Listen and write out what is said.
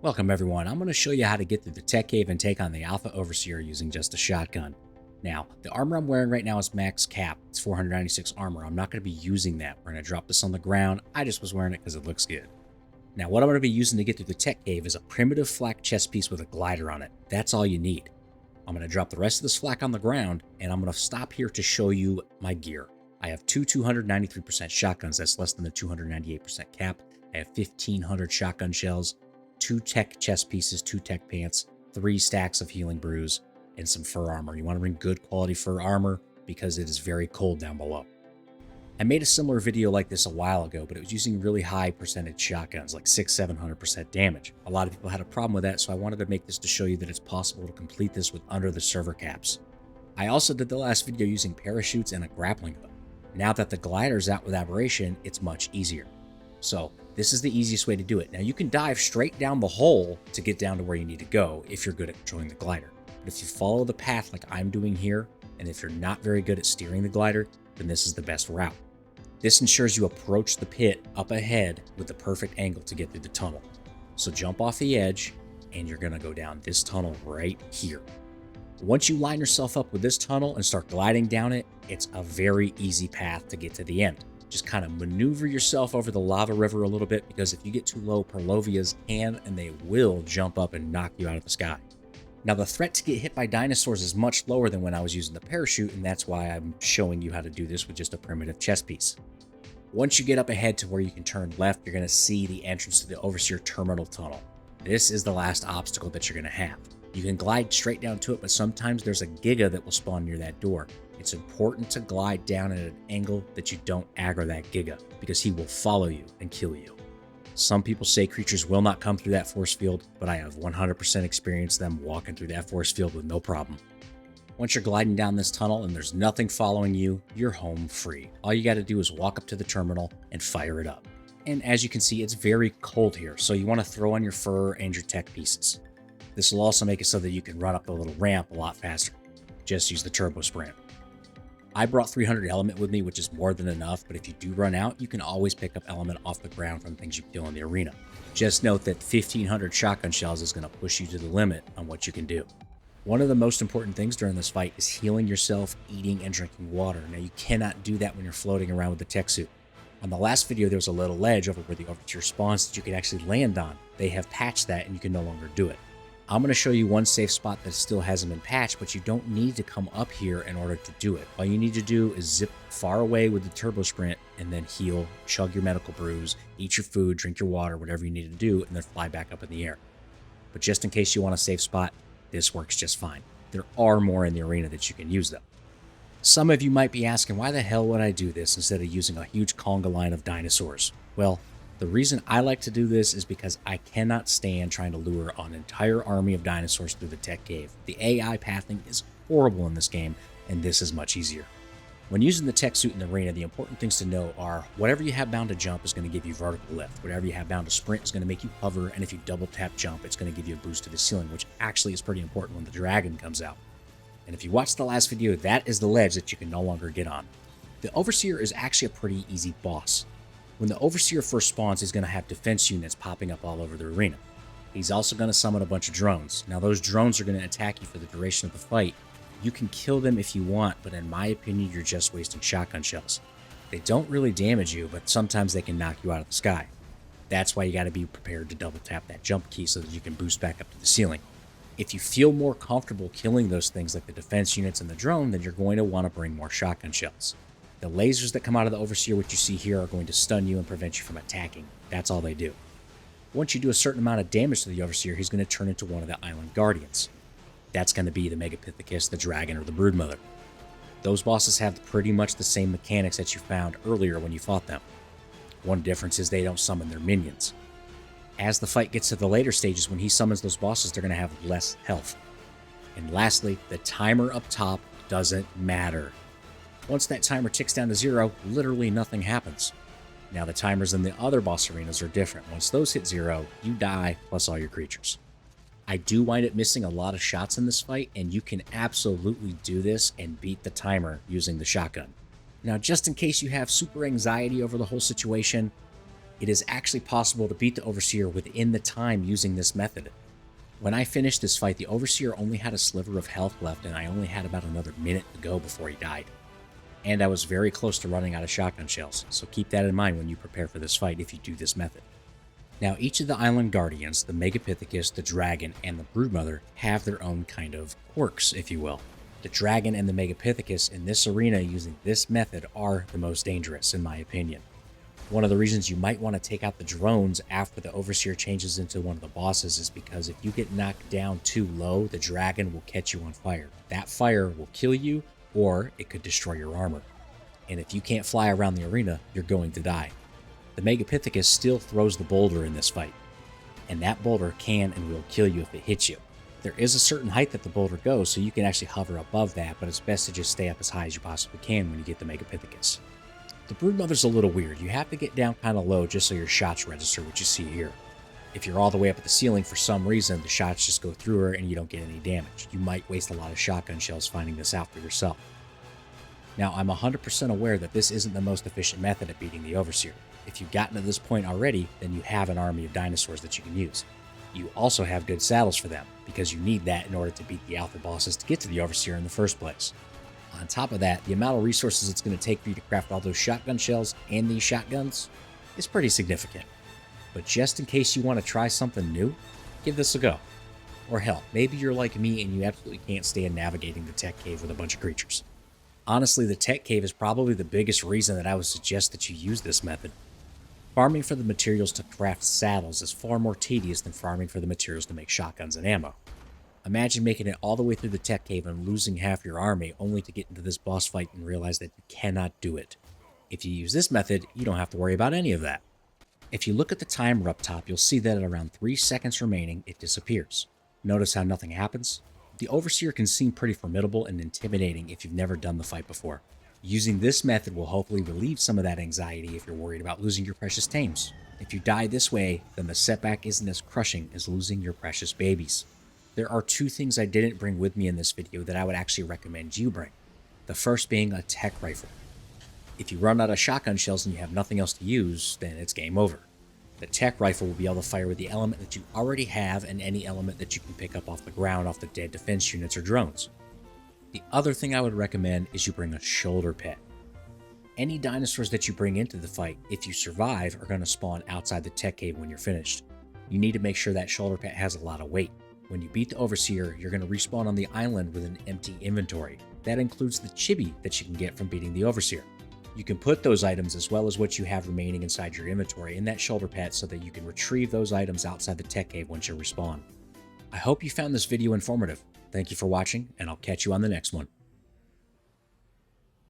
Welcome everyone, I'm going to show you how to get through the Tek Cave and take on the Alpha Overseer using just a shotgun. Now, the armor I'm wearing right now is max cap, it's 496 armor. I'm not going to be using that. We're going to drop this on the ground. I just was wearing it because it looks good. Now, what I'm going to be using to get through the Tek Cave is a primitive flak chest piece with a glider on it. That's all you need. I'm going to drop the rest of this flak on the ground, and I'm going to stop here to show you my gear. I have two 293% shotguns, that's less than the 298% cap. I have 1500 shotgun shells, 2 Tek chest pieces, 2 Tek pants, 3 stacks of healing brews, and some fur armor. You want to bring good quality fur armor because it is very cold down below. I made a similar video like this a while ago, but it was using really high percentage shotguns, like 600-700% damage. A lot of people had a problem with that, so I wanted to make this to show you that it's possible to complete this with under the server caps. I also did the last video using parachutes and a grappling hook. Now that the glider's out with aberration, it's much easier. So this is the easiest way to do it. Now you can dive straight down the hole to get down to where you need to go if you're good at controlling the glider. But if you follow the path like I'm doing here, and if you're not very good at steering the glider, then this is the best route. This ensures you approach the pit up ahead with the perfect angle to get through the tunnel. So jump off the edge and you're gonna go down this tunnel right here. Once you line yourself up with this tunnel and start gliding down it, it's a very easy path to get to the end. Just kind of maneuver yourself over the lava river a little bit, because if you get too low, Perlovias can and they will jump up and knock you out of the sky. Now the threat to get hit by dinosaurs is much lower than when I was using the parachute, and that's why I'm showing you how to do this with just a primitive chest piece. Once you get up ahead to where you can turn left, you're going to see the entrance to the Overseer Terminal Tunnel. This is the last obstacle that you're going to have. You can glide straight down to it, but sometimes there's a Giga that will spawn near that door. It's important to glide down at an angle that you don't aggro that Giga, because he will follow you and kill you. Some people say creatures will not come through that force field, but I have 100% experienced them walking through that force field with no problem. Once you're gliding down this tunnel and there's nothing following you, you're home free. All you got to do is walk up to the terminal and fire it up. And as you can see, it's very cold here, so you want to throw on your fur and your Tek pieces. This will also make it so that you can run up the little ramp a lot faster. Just use the turbo sprint. I brought 300 element with me, which is more than enough, but if you do run out, you can always pick up element off the ground from things you kill in the arena. Just note that 1500 shotgun shells is going to push you to the limit on what you can do. One of the most important things during this fight is healing yourself, eating, and drinking water. Now you cannot do that when you're floating around with the Tek suit. On the last video, there was a little ledge over where the Overseer spawns that you could actually land on. They have patched that and you can no longer do it. I'm going to show you one safe spot that still hasn't been patched, but you don't need to come up here in order to do it. All you need to do is zip far away with the turbo sprint and then heal, chug your medical brews, eat your food, drink your water, whatever you need to do, and then fly back up in the air. But just in case you want a safe spot, this works just fine. There are more in the arena that you can use though. Some of you might be asking, why the hell would I do this instead of using a huge conga line of dinosaurs? Well, the reason I like to do this is because I cannot stand trying to lure an entire army of dinosaurs through the Tek Cave. The AI pathing is horrible in this game, and this is much easier. When using the Tek suit in the arena, the important things to know are whatever you have bound to jump is going to give you vertical lift. Whatever you have bound to sprint is going to make you hover, and if you double tap jump, it's going to give you a boost to the ceiling, which actually is pretty important when the dragon comes out. And if you watched the last video, that is the ledge that you can no longer get on. The Overseer is actually a pretty easy boss. When the Overseer first spawns, he's going to have defense units popping up all over the arena. He's also going to summon a bunch of drones. Now those drones are going to attack you for the duration of the fight. You can kill them if you want, but in my opinion, you're just wasting shotgun shells. They don't really damage you, but sometimes they can knock you out of the sky. That's why you got to be prepared to double tap that jump key so that you can boost back up to the ceiling. If you feel more comfortable killing those things like the defense units and the drone, then you're going to want to bring more shotgun shells. The lasers that come out of the Overseer, which you see here, are going to stun you and prevent you from attacking. That's all they do. Once you do a certain amount of damage to the Overseer, he's going to turn into one of the Island Guardians. That's going to be the Megapithecus, the Dragon, or the Broodmother. Those bosses have pretty much the same mechanics that you found earlier when you fought them. One difference is they don't summon their minions. As the fight gets to the later stages, when he summons those bosses, they're going to have less health. And lastly, the timer up top doesn't matter. Once that timer ticks down to 0, literally nothing happens. Now the timers in the other boss arenas are different. Once those hit 0, you die, plus all your creatures. I do wind up missing a lot of shots in this fight, and you can absolutely do this and beat the timer using the shotgun. Now, just in case you have super anxiety over the whole situation, It is actually possible to beat the Overseer within the time using this method. When I finished this fight, the Overseer only had a sliver of health left, and I only had about another minute to go before he died. And I was very close to running out of shotgun shells, so keep that in mind when you prepare for this fight if you do this method. Now, each of the island guardians, the Megapithecus, the dragon, and the Broodmother, have their own kind of quirks, if you will. The dragon and the Megapithecus in this arena using this method are the most dangerous, in my opinion. One of the reasons you might want to take out the drones after the Overseer changes into one of the bosses is because if you get knocked down too low, the dragon will catch you on fire. That fire will kill you, or it could destroy your armor. And if you can't fly around the arena, you're going to die. The Megapithecus still throws the boulder in this fight, and that boulder can and will kill you if it hits you. There is a certain height that the boulder goes, so you can actually hover above that, but it's best to just stay up as high as you possibly can when you get the Megapithecus. The Broodmother's a little weird. You have to get down kind of low just so your shots register, what you see here. If you're all the way up at the ceiling for some reason, the shots just go through her and you don't get any damage. You might waste a lot of shotgun shells finding this out for yourself. Now, I'm 100% aware that this isn't the most efficient method at beating the Overseer. If you've gotten to this point already, then you have an army of dinosaurs that you can use. You also have good saddles for them, because you need that in order to beat the alpha bosses to get to the Overseer in the first place. On top of that, the amount of resources it's going to take for you to craft all those shotgun shells and these shotguns is pretty significant. But just in case you want to try something new, give this a go. Or hell, maybe you're like me and you absolutely can't stand navigating the Tek Cave with a bunch of creatures. Honestly, the Tek Cave is probably the biggest reason that I would suggest that you use this method. Farming for the materials to craft saddles is far more tedious than farming for the materials to make shotguns and ammo. Imagine making it all the way through the Tek Cave and losing half your army only to get into this boss fight and realize that you cannot do it. If you use this method, you don't have to worry about any of that. If you look at the timer up top, you'll see that at around 3 seconds remaining, it disappears. Notice how nothing happens? The Overseer can seem pretty formidable and intimidating if you've never done the fight before. Using this method will hopefully relieve some of that anxiety if you're worried about losing your precious tames. If you die this way, then the setback isn't as crushing as losing your precious babies. There are 2 things I didn't bring with me in this video that I would actually recommend you bring. The first being a Tek rifle. If you run out of shotgun shells and you have nothing else to use, then it's game over. The Tek rifle will be able to fire with the element that you already have and any element that you can pick up off the ground off the dead defense units or drones. The other thing I would recommend is you bring a shoulder pet. Any dinosaurs that you bring into the fight, if you survive, are going to spawn outside the Tek Cave when you're finished. You need to make sure that shoulder pet has a lot of weight. When you beat the Overseer, you're going to respawn on the island with an empty inventory. That includes the chibi that you can get from beating the Overseer. You can put those items as well as what you have remaining inside your inventory in that shoulder pad so that you can retrieve those items outside the Tek Cave once you respawn. I hope you found this video informative. Thank you for watching, and I'll catch you on the next one.